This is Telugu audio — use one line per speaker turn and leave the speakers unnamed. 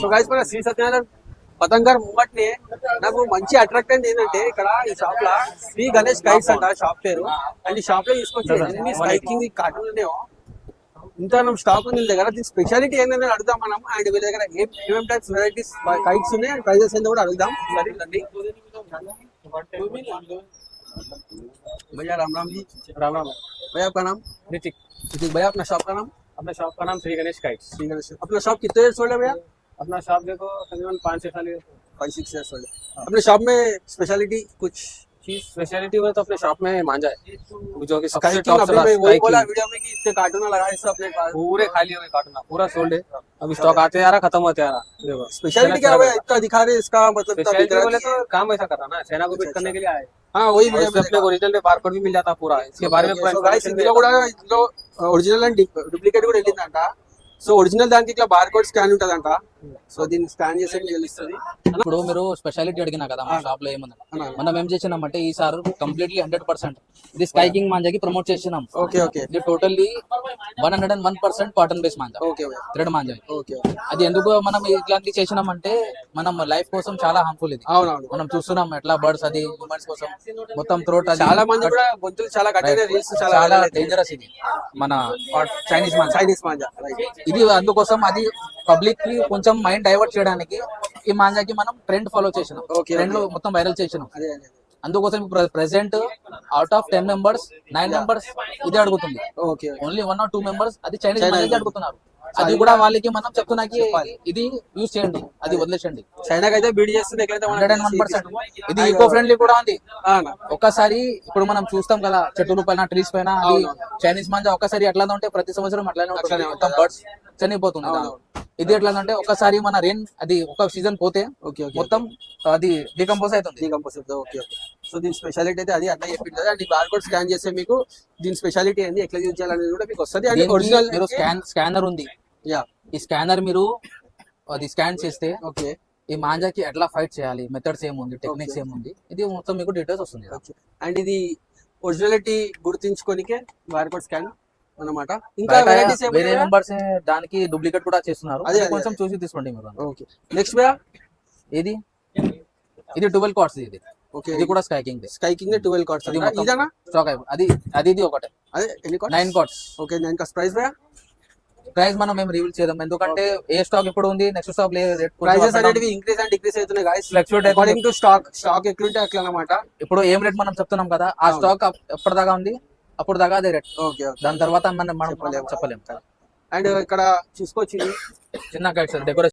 సో గైస్ మన శ్రీ సత్యనారాయణ పతంగర్ ముంగట్నే నాకు మంచి అట్రాక్ట్ అయింది ఏంటంటే ఇక్కడ ఈ షాప్ లా శ్రీ గణేష్ కైట్స్ అంట షాప్ పేరు. అండ్ ఈ షాప్ లో తీసుకొచ్చి ఎన్ని స్కైకింగ్ కార్టూన్ ఉన్నాయో ఇంత స్టాక్ ఉంది వీళ్ళ దగ్గర. దీని స్పెషాలిటీ ఏంటంటే అడుగుదాం మనం. అండ్ వీళ్ళ దగ్గర ఏమేమి టైప్స్ వెరైటీస్ కైట్స్ ఉన్నాయి అండ్ ప్రైజెస్ ఏంటో కూడా అడుగుదాం. సరే भैया राम राम जी।
राम राम।
भैया आपका नाम?
ऋतिक।
ऋतिक भैया अपना शॉप का नाम?
अपने शॉप का नाम श्री गणेश काइट्स।
श्री गणेश। अपना शॉप कितने years old है भैया?
अपना शॉप देखो तकरीबन 5-6 साल
5-6 years old है। अपने शॉप में स्पेशलिटी कुछ
चीज स्पेशलिटी हुआ तो अपने शॉप में मांझा है जो कि सबसे
स्काइकिंग
टॉप
अभी मैं वही बोला वीडियो में कि इतने कार्टून लगाए सब अपने पास
पूरे खाली हुए कार्टून पूरा सोल्ड है। अभी स्टॉक आते जा रहा खत्म होते आ रहा। देखो
स्पेशलिटी क्या है इतना दिखा रहे इसका मतलब इतना
स्पेशलिटी
दिख रहा
बोले
है
तो काम ऐसा कर रहा ना सेना को बीट करने के लिए आए।
हाँ वही
और इसमें अपने ओरिजिनल पे बारकोड भी मिल जाता पूरा इसके बारे में पूरा
गाइस
information
ఇందులో కూడా ఇందులో ఒరిజినల్ అండ్ డూప్లికేట్ కూడా వెళ్ళిందంట. సో ఒరిజినల్ దానికి ఇట్లా బార్కోడ్ స్కాన్ ఉంటదంట. సో దీన్ని స్కాన్ చేస్తే మీకు తెలుస్తుంది.
ఇప్పుడు మీరు స్పెషాలిటీ అడిగినా కదా మా షాప్ లో ఏముందని మనం ఏం చేసినామంటే ఈసారి కంప్లీట్లీ 100% ఇది స్కైకింగ్ మాంజాకి ప్రమోట్ చేసినాం.
ఓకే ఓకే
ఇది totally 101% cotton base manja
okay
thread manja.
Okay
అది ఎందుకు మనం ఇట్లాంటి చేసినామంటే మనం లైఫ్ కోసం చాలా హార్మ్ఫుల్ ఇది.
అవునవును
మనం చూస్తున్నాం ఎట్లా బర్డ్స్ అది హ్యూమన్స్ కోసం మొత్తం థ్రోట్ అది
చాలా మంది కూడా గొంతులు చాలా కట్టిన రీల్స్
చాలా
చాలా
డేంజరస్ ఇది మన చైనీస్ మాంజా.
చైనీస్ మాంజా.
ఇది అందుకోసం అది పబ్లిక్ కి కొంచెం మైండ్ డైవర్ట్ చేయడానికి ఈ మాంజాకి మనం ట్రెండ్ ఫాలో చేసినాం.
Okay,
ట్రెండ్ లో మొత్తం వైరల్ చేసినాం.
అదే అదే
అందుకోసం present out of 10 members 9 members ఇదే అడుగుతుంది.
ఓకే
ఓన్లీ 1 or 2 members అది చైనీస్ మాంజా అడుగుతున్నారు. అది కూడా వాళ్ళకి మనం చెప్తున్నాకి ఇది యూజ్ చేయండి అది వదిలేసండి.
చైనాకి అయితే బీడ్ చేస్తుంది ఎక్కడైతే
101%. ఇది ఈకో ఫ్రెండ్లీ కూడా ఉంది.
అవునా
ఒక్కసారి ఇప్పుడు మనం చూస్తాం కదా చెట్టుల పైన ట్రీస్ పైన అది చైనీస్ మాంజా ఒక్కసారి ఎట్లా ఉంటే ప్రతి సంవత్సరం అట్లానే ఉంటుంది. మొత్తం బర్డ్స్ చనిపోతుంది. ఇది ఎట్లా అంటే ఒకసారి మన రెయిన్ అది ఒక సీజన్ పోతే
ఓకే ఓకే
మొత్తం అది డికంపోజ్ అవుతుంది.
డీకంపోజ్ అవుతుంది. ఓకే ఓకే సో దీని స్పెషాలిటీ అయితే అది అట్లా చెప్పింది కదా. అండ్ ఈ బార్కోడ్ స్కాన్ చేస్తే మీకు దీని స్పెషాలిటీ ఏంది ఎట్లా యూజ్ చేయాలనేది కూడా మీకు వస్తుంది. అండ్
దీనికి
ఒరిజినల్
మీరు స్కానర్ ఉంది.
యా
ఈ స్కానర్ మీరు అది స్కాన్ చేస్తే
ఓకే
ఈ మాంజాకి ఎట్లా ఫైట్ చేయాలి మెథడ్స్ ఏముంది టెక్నిక్స్ ఏముంది ఇది మొత్తం మీకు డీటెయిల్స్ వస్తుంది.
అండ్ ఇది ఒరిజినాలిటీ గుర్తించుకోనికే బార్కోడ్ స్కాన్ అన్నమాట. ఇంకా వెరైటీస్
వేరే మెంబర్స్ దానికి డూప్లికేట్ కూడా చేస్తున్నారు.
అదే,
అది
అదే,
కొంచెం చూసి తీసుకోండి మీరు.
ఓకే నెక్స్ట్ భయ్యా
ఇది 12 కార్డ్స్ ఇది.
ఓకే
ఇది కూడా స్కైకింగ్
స్కైకింగ్ 12 కార్డ్స్
ఇది మొత్తం
ఇదేనా
స్టాక్ అది ఇది ఒకటే
అదే ఎన్ని cards
9 cards.
Okay 9 cards price భయ్యా
ప్రైస్ మనం మేము రివీల్ చేద్దాం ఎందుకంటే ఏ స్టాక్ ఇప్పుడు ఉంది నెక్స్ట్ స్టాక్
ప్రైజెస్ అనేవి ఇంక్రీజ్ అండ్ డిక్రీజ్ అవుతున్నాయి guys
fluctuate
according to stock ఎట్లుంటే అట్లా అన్నమాట.
ఇప్పుడు ఏం రేట్ మనం చెప్తున్నాం కదా ఆ స్టాక్ ఎప్పటిదాకా ఉంది అప్పుడు దాకా అదే రేట్.
ఓకే ఓకే
దాని తర్వాత మనం చెప్పలేము.
అండ్ ఇక్కడ చూసుకోవచ్చు
చిన్న కైట్స్ డెకరేషన్